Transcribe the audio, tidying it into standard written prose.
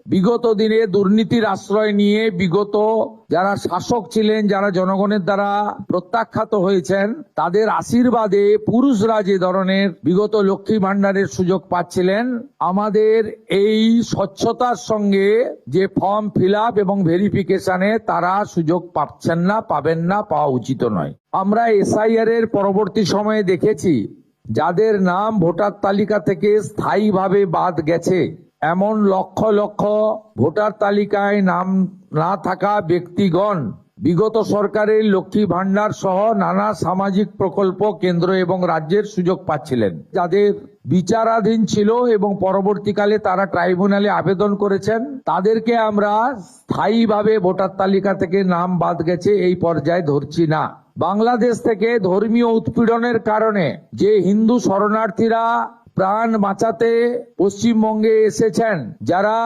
বিগত দিনে দুর্নীতির আশ্রয় নিয়ে বিগত যারা শাসক ছিলেন, যারা জনগণের দ্বারা প্রত্যাখ্যাত হয়েছেন, তাদের আশীর্বাদে পুরুষরা যে ধরনের বিগত লক্ষ্মী ভান্ডারের সুযোগ পাচ্ছিলেন, আমাদের এই স্বচ্ছতার সঙ্গে যে ফর্ম ফিল আপ এবং ভেরিফিকেশনে তারা সুযোগ পাচ্ছেন না, পাবেন না, পাওয়া উচিত নয়। আমরা এসআইআর এর পরবর্তী সময়ে দেখেছি যাদের নাম ভোটার তালিকা থেকে স্থায়ীভাবে বাদ গেছে, এমন লক্ষ লক্ষ ভোটার তালিকায় নাম না থাকা ব্যক্তিগণ বিগত সরকারের লক্ষ্মী ভান্ডার সহ নানা সামাজিক প্রকল্প কেন্দ্র এবং রাজ্যের সুযোগ পাচ্ছিলেন। যাদের বিচারাধীন ছিল এবং পরবর্তীকালে তারা ট্রাইব্যুনালে আবেদন করেছেন, তাদেরকে আমরা স্থায়ীভাবে ভোটার তালিকা থেকে নাম বাদ গেছে এই পর্যায়ে ধরছি না। বাংলাদেশ থেকে ধর্মীয় উৎপীড়নের কারণে যে হিন্দু শরণার্থীরা প্রাণ বাঁচাতে পশ্চিমবঙ্গে এসেছেন, যারা